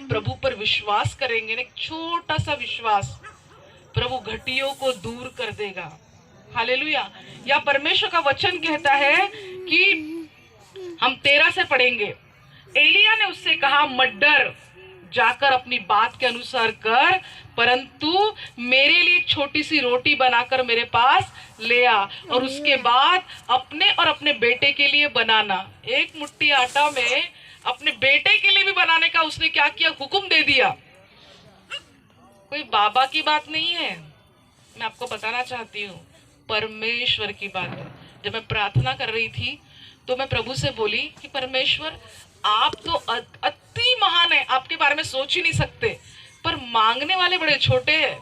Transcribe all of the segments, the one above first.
प्रभु पर विश्वास करेंगे ना, एक छोटा सा विश्वास प्रभु घटियों को दूर कर देगा। हालेलुया। या परमेश्वर का वचन कहता है कि हम 13 से पढ़ेंगे, एलिया ने उससे कहा, मत डर, जाकर अपनी बात के अनुसार कर, परंतु मेरे लिए एक छोटी सी रोटी बनाकर मेरे पास ले आ, और उसके बाद अपने और अपने बेटे के लिए बनाना। एक मुट्ठी आटा में अपने बेटे के लिए भी बनाने का उसने क्या किया, हुक्म दे दिया। कोई बाबा की बात नहीं है, मैं आपको बताना चाहती हूँ, परमेश्वर की बात है। जब मैं प्रार्थना कर रही थी तो मैं प्रभु से बोली कि परमेश्वर आप तो अति महान है, आपके बारे में सोच ही नहीं सकते, पर मांगने वाले बड़े छोटे हैं।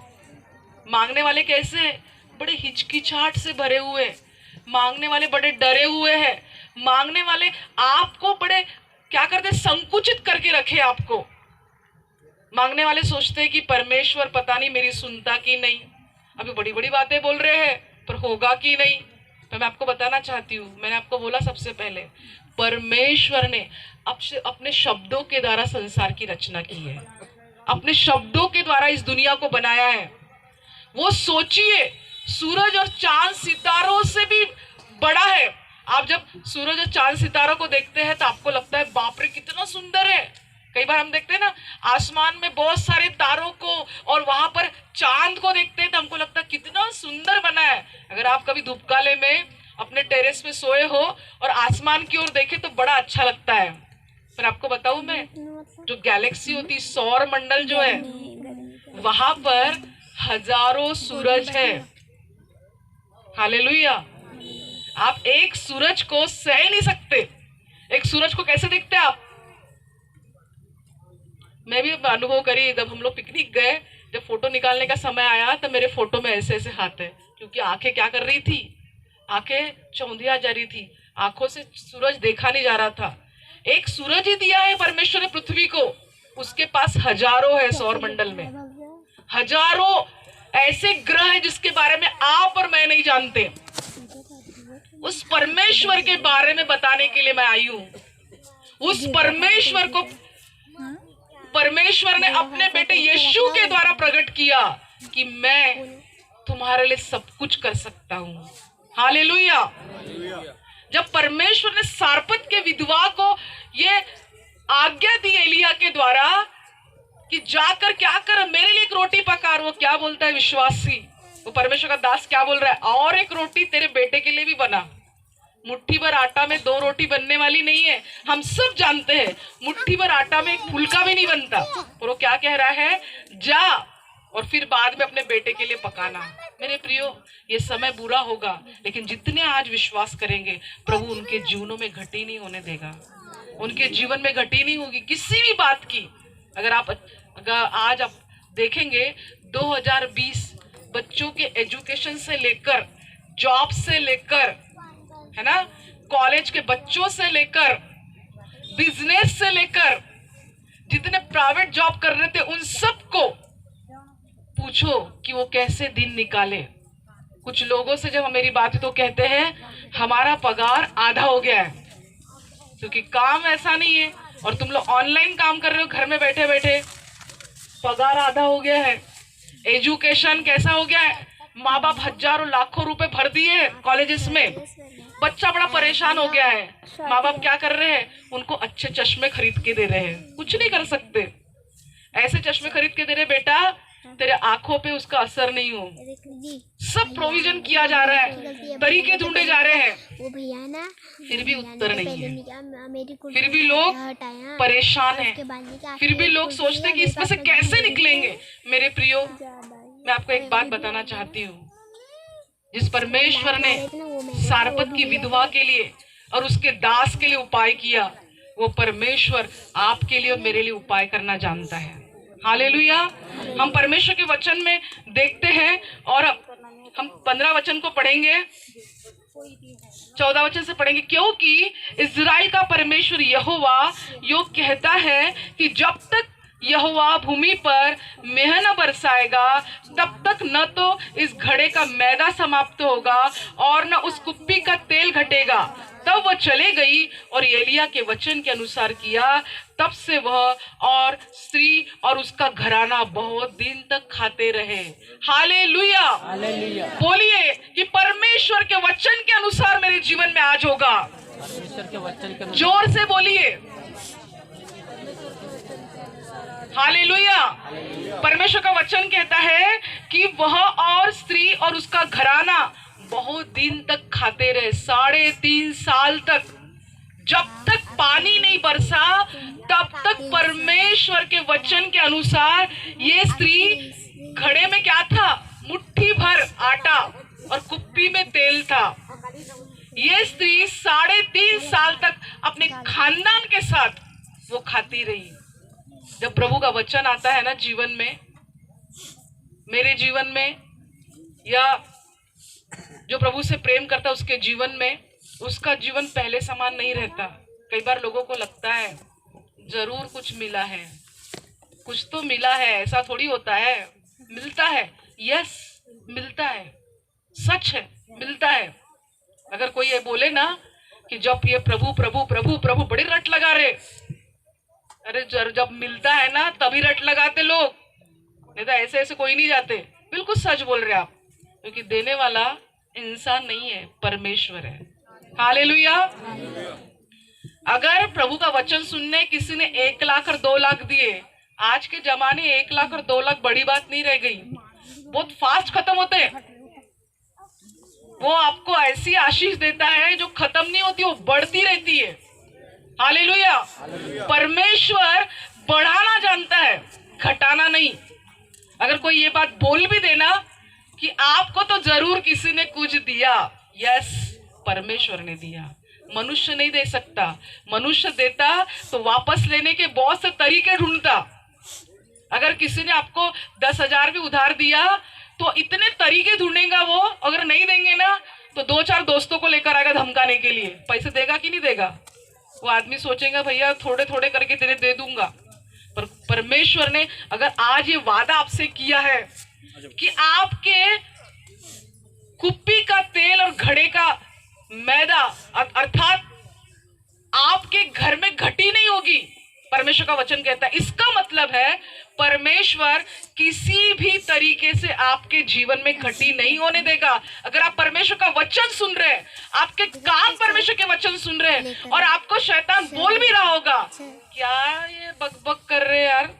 मांगने वाले कैसे हैं? बड़े हिचकिचाहट से भरे हुए, मांगने वाले बड़े डरे हुए हैं, मांगने वाले आपको बड़े क्या करते, संकुचित करके रखे आपको। मांगने वाले सोचते हैं कि परमेश्वर पता नहीं मेरी सुनता कि नहीं, अभी बड़ी बड़ी बातें बोल रहे हैं पर होगा कि नहीं। तो मैं आपको बताना चाहती हूँ, मैंने आपको बोला सबसे पहले, परमेश्वर ने अपने शब्दों के द्वारा संसार की रचना की है, अपने शब्दों के द्वारा इस दुनिया को बनाया है। वो सोचिए, सूरज और चांद सितारों से भी बड़ा है। आप जब सूरज और चांद सितारों को देखते हैं तो आपको लगता है बाप रे कितना सुंदर है। कई बार हम देखते हैं ना आसमान में बहुत सारे तारों को और वहां पर चांद को देखते हैं तो हमको लगता है कितना सुंदर बना है। अगर आप कभी धूपकाले में अपने टेरेस पे सोए हो और आसमान की ओर देखे तो बड़ा अच्छा लगता है। पर आपको बताऊं मैं, जो गैलेक्सी होती, सौर मंडल जो है, वहां पर हजारों सूरज है। हालेलुया। आप एक सूरज को सह नहीं सकते। एक सूरज को कैसे देखते हैं आप? मैं भी अनुभव करी, जब हम लोग पिकनिक गए, जब फोटो निकालने का समय आया तो मेरे फोटो में ऐसे ऐसे हाथ है, क्योंकि आंखें क्या कर रही थी, आंखें चौंधिया जा रही थी, आंखों से सूरज देखा नहीं जा रहा था। एक सूरज ही दिया है परमेश्वर ने पृथ्वी को, उसके पास हजारों है सौर मंडल में, हजारों ऐसे ग्रह है जिसके बारे में आप और मैं नहीं जानते। उस परमेश्वर के बारे में बताने के लिए मैं आई हूं। उस परमेश्वर को परमेश्वर ने अपने बेटे यीशु के द्वारा प्रकट किया कि मैं तुम्हारे लिए सब कुछ कर सकता हूं। हालेलुया। जब परमेश्वर ने सारपत के विधवा को ये आज्ञा दी एलिया के द्वारा कि जाकर क्या कर, मेरे लिए एक रोटी पका, वो क्या बोलता है विश्वासी, वो परमेश्वर का दास क्या बोल रहा है, और एक रोटी तेरे बेटे के लिए भी बना। मुट्ठी भर आटा में 2 रोटी बनने वाली नहीं है, हम सब जानते हैं। मुट्ठी भर आटा में एक फुल्का भी नहीं बनता। और वो क्या कह रहा है, जा और फिर बाद में अपने बेटे के लिए पकाना। मेरे प्रियो, ये समय बुरा होगा, लेकिन जितने आज विश्वास करेंगे प्रभु उनके जीवनों में घटी नहीं होने देगा, उनके जीवन में घटी नहीं होगी किसी भी बात की। अगर आज आप देखेंगे 2020 बच्चों के एजुकेशन से लेकर, जॉब से लेकर, है ना, कॉलेज के बच्चों से लेकर, बिजनेस से लेकर, जितने प्राइवेट जॉब कर रहे थे उन सबको पूछो कि वो कैसे दिन निकाले। कुछ लोगों से जब मेरी बात तो कहते हैं हमारा पगार आधा हो गया है, क्योंकि काम ऐसा नहीं है और तुम लोग ऑनलाइन काम कर रहे हो घर में बैठे बैठे, पगार आधा हो गया है। एजुकेशन कैसा हो गया है, माँ बाप हजारों लाखों रुपए भर दिए कॉलेजेस में, बच्चा बड़ा परेशान हो गया है। माँ बाप क्या कर रहे हैं, उनको अच्छे चश्मे खरीद के दे रहे हैं। कुछ नहीं कर सकते, ऐसे चश्मे खरीद के दे रहे, बेटा तेरे आंखों पे उसका असर नहीं हो। सब प्रोविजन किया जा रहा है, तरीके ढूंढे जा रहे हैं, फिर भी उत्तर नहीं है, फिर भी लोग परेशान हैं, फिर भी लोग सोचते हैं कि इसमें से कैसे निकलेंगे। मेरे प्रियो, मैं आपको एक बात बताना चाहती हूँ, जिस परमेश्वर ने सारपत की विधवा के लिए और उसके दास के लिए उपाय किया, वो परमेश्वर आपके लिए और मेरे लिए उपाय करना जानता है। हालेलुया। हम परमेश्वर के वचन में देखते हैं और हम 15 वचन को पढ़ेंगे, 14 वचन से पढ़ेंगे। क्योंकि इज़राइल का परमेश्वर यहोवा यो कहता है कि जब तक यहोवा भूमि पर मेह न बरसाएगा, तब तक न तो इस घड़े का मैदा समाप्त होगा और न उस कुप्पी का तेल घटेगा। तब वह चले गई और एलिया के वचन के अनुसार किया। तब से वह और स्त्री और उसका घराना बहुत दिन तक खाते रहे। हालेलुया, बोलिए कि परमेश्वर के वचन के अनुसार मेरे जीवन में आज होगा। परमेश्वर के वचन के जोर से बोलिए हालेलुया। परमेश्वर का वचन कहता है कि वह और स्त्री और उसका घराना बहुत दिन तक खाते रहे, 3.5 साल तक। जब तक पानी नहीं बरसा तब तक परमेश्वर के वचन के अनुसार ये स्त्री घड़े में क्या था, मुट्ठी भर आटा और कुप्पी में तेल था। ये स्त्री 3.5 साल तक अपने खानदान के साथ वो खाती रही। जब प्रभु का वचन आता है ना जीवन में, मेरे जीवन में या जो प्रभु से प्रेम करता है उसके जीवन में, उसका जीवन पहले समान नहीं रहता। कई बार लोगों को लगता है जरूर कुछ मिला है, कुछ तो मिला है, ऐसा थोड़ी होता है। मिलता है, यस मिलता है, सच है, मिलता है। अगर कोई ये बोले ना कि जब ये प्रभु प्रभु प्रभु प्रभु बड़ी रट लगा रहे, अरे जब मिलता है ना तभी रट लगाते लोग, नहीं तो ऐसे ऐसे कोई नहीं जाते। बिल्कुल सच बोल रहे आप, क्योंकि देने वाला इंसान नहीं है, परमेश्वर है। हालेलुया। अगर प्रभु का वचन सुनने किसी ने 1 लाख और 2 लाख दिए, आज के जमाने 1 लाख और 2 लाख बड़ी बात नहीं रह गई, बहुत फास्ट खत्म होते हैं। वो आपको ऐसी आशीष देता है जो खत्म नहीं होती, वो बढ़ती रहती है। हालेलुया। परमेश्वर बढ़ाना जानता है, घटाना नहीं। अगर कोई ये बात बोल भी देना कि आपको तो जरूर किसी ने कुछ दिया, यस परमेश्वर ने दिया, मनुष्य नहीं दे सकता। मनुष्य देता तो वापस लेने के बहुत से तरीके ढूंढता। अगर किसी ने आपको 10,000 भी उधार दिया तो इतने तरीके ढूंढेगा वो, अगर नहीं देंगे ना तो 2-4 दोस्तों को लेकर आएगा धमकाने के लिए। पैसे देगा कि नहीं देगा? वो आदमी सोचेगा भैया थोड़े थोड़े करके तेरे दे दूंगा। पर परमेश्वर ने अगर आज ये वादा आपसे किया है कि आपके कुप्पी का तेल और घड़े का मैदा अर्थात आपके घर में घटी नहीं होगी, परमेश्वर का वचन कहता है, इसका मतलब है परमेश्वर किसी भी तरीके से आपके जीवन में घटी नहीं होने देगा। अगर आप परमेश्वर का वचन सुन रहे हैं, आपके कान परमेश्वर के वचन सुन रहे हैं और आपको शैतान बोल भी रहा होगा क्या ये बकबक कर रहे यार,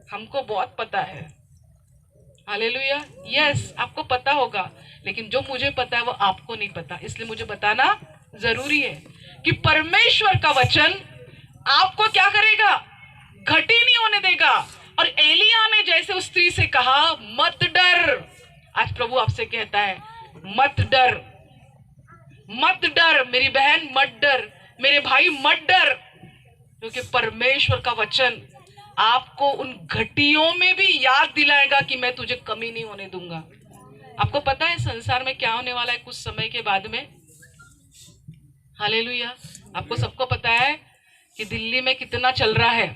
हमको बहुत पता है। हालेलुया। यस आपको पता होगा, लेकिन जो मुझे पता है वो आपको नहीं पता, इसलिए मुझे बताना जरूरी है कि परमेश्वर का वचन आपको क्या करेगा, घटी नहीं होने देगा। और एलिया ने जैसे उस स्त्री से कहा मत डर, आज प्रभु आपसे कहता है मत डर, मत डर मेरी बहन, मत डर मेरे भाई, मत डर, क्योंकि परमेश्वर का वचन आपको उन घटियों में भी याद दिलाएगा कि मैं तुझे कमी नहीं होने दूंगा। आपको पता है संसार में क्या होने वाला है कुछ समय के बाद में? हालेलुया। आपको सबको पता है कि दिल्ली में कितना चल रहा है।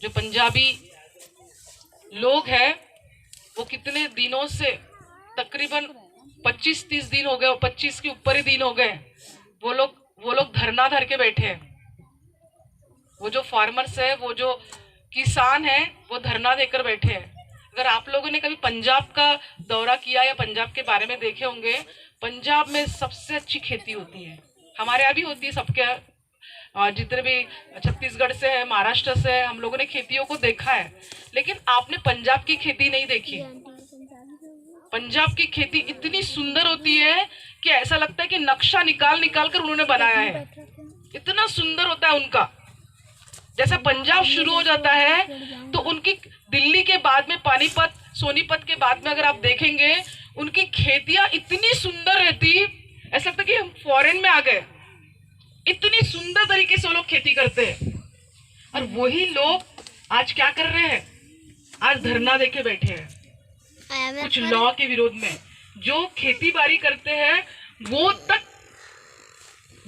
जो पंजाबी लोग हैं वो कितने दिनों से, तकरीबन 25-30 दिन हो गए, 25 के ऊपर ही दिन हो गए, वो लोग धरना धर के बैठे हैं। वो जो फार्मर्स है, वो जो किसान है, वो धरना देकर बैठे हैं। अगर आप लोगों ने कभी पंजाब का दौरा किया या पंजाब के बारे में देखे होंगे, पंजाब में सबसे अच्छी खेती होती है। हमारे यहाँ भी होती है, सबके जितने भी छत्तीसगढ़ से है, महाराष्ट्र से है, हम लोगों ने खेतियों को देखा है, लेकिन आपने पंजाब की खेती नहीं देखी। पंजाब की खेती इतनी सुंदर होती है कि ऐसा लगता है कि नक्शा निकाल निकाल कर उन्होंने बनाया है, इतना सुंदर होता है उनका। जैसा पंजाब शुरू हो जाता है तो उनकी दिल्ली के बाद में पानीपत, सोनीपत के बाद में अगर आप देखेंगे, उनकी खेतियां इतनी सुंदर रहती, ऐसा लगता है कि हम फॉरेन में आ गए। इतनी सुंदर तरीके से वो लोग खेती करते हैं। और वही लोग आज क्या कर रहे हैं, आज धरना देके बैठे हैं कुछ लॉ के विरोध में। जो खेती बाड़ी करते हैं वो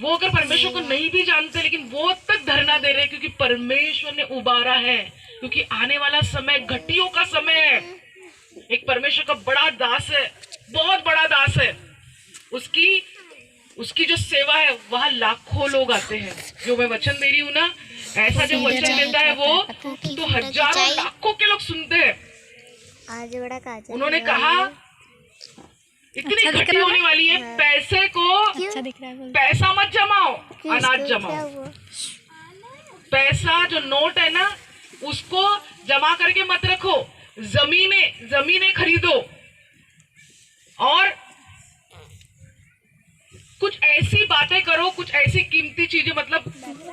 अगर परमेश्वर को नहीं भी जानते, लेकिन वो तक धरना दे रहे हैं, क्योंकि परमेश्वर ने उबारा है, क्योंकि आने वाला समय घटियों का समय है। एक परमेश्वर का बड़ा दास है, बहुत बड़ा दास है, उसकी जो सेवा है वहां लाखों लोग आते हैं। जो मैं वचन दे रही हूँ ना, ऐसा जो वचन देता है वो तो हजारों लाखों के लोग सुनते हैं। उन्होंने कहा इतनी घटी होने वाली है, पैसे को पैसा मत जमाओ, अनाज जमाओ। पैसा जो नोट है ना उसको जमा करके मत रखो, जमीनें खरीदो और कुछ ऐसी बातें करो, कुछ ऐसी कीमती चीजें, मतलब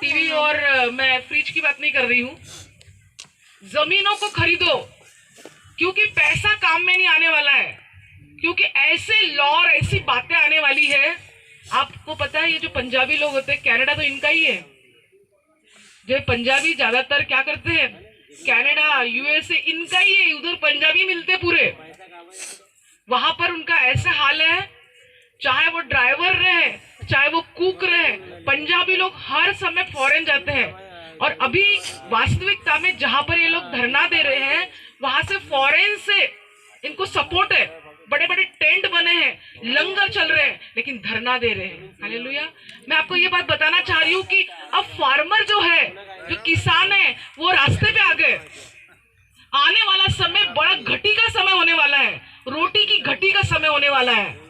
टीवी और मैं फ्रिज की बात नहीं कर रही हूँ, जमीनों को खरीदो, क्योंकि पैसा काम में नहीं आने वाला है। क्योंकि ऐसे लॉ और ऐसी बातें आने वाली है। आपको पता है ये जो पंजाबी लोग होते हैं, कनाडा तो इनका ही है। जो पंजाबी ज्यादातर क्या करते हैं, कनाडा यूएसए इनका ही है, उधर पंजाबी मिलते पूरे। वहां पर उनका ऐसा हाल है, चाहे वो ड्राइवर रहे चाहे वो कुक रहे, पंजाबी लोग हर समय फॉरेन जाते हैं। और अभी वास्तविकता में जहां पर ये लोग धरना दे रहे हैं वहां से फॉरेन से इनको सपोर्ट है, बड़े बड़े टेंट बने हैं, लंगर चल रहे हैं, लेकिन धरना दे रहे हैं। हालेलुया। मैं आपको ये बात बताना चाह रही हूँ कि अब फार्मर जो है, जो किसान है, वो रास्ते पे आ गए। आने वाला समय बड़ा घटी का समय होने वाला है, रोटी की घटी का समय होने वाला है।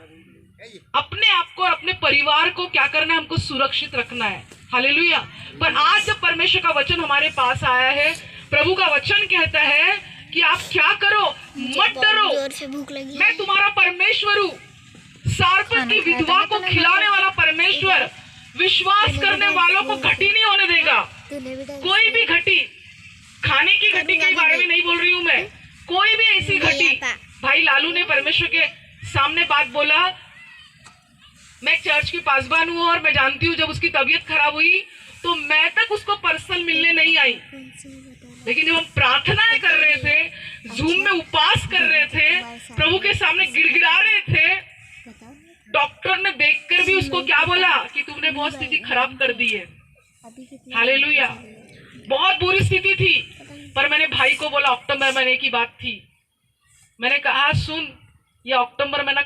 अपने आप को और अपने परिवार को क्या करना है, हमको सुरक्षित रखना है। हालेलुया। पर आज जब परमेश्वर का वचन हमारे पास आया है, प्रभु का वचन कहता है कि आप क्या करो, मत डरो, मैं तुम्हारा परमेश्वर हूँ, सारपत की विधवा को खिलाने वाला परमेश्वर, विश्वास करने वालों को घटी नहीं होने देगा। कोई भी घटी, खाने की घटी के बारे में नहीं बोल रही हूँ मैं, कोई भी ऐसी घटी। भाई लालू ने परमेश्वर के सामने बात बोला, मैं चर्च की पासबान हूँ और मैं जानती हूँ जब उसकी तबीयत खराब हुई तो मैं तक उसको पर्सनल मिलने नहीं आई, लेकिन जब हम प्रार्थनाएं कर रहे थे, जूम में उपवास कर रहे थे, प्रभु के सामने गिड़गिड़ा रहे थे, डॉक्टर ने देखकर भी उसको क्या बोला कि तुमने बहुत स्थिति खराब कर दी है। हालेलुया। बहुत बुरी स्थिति थी, पर मैंने भाई को बोला, अक्टूबर महीने की बात थी, मैंने कहा सुन, ये अक्टूबर महीना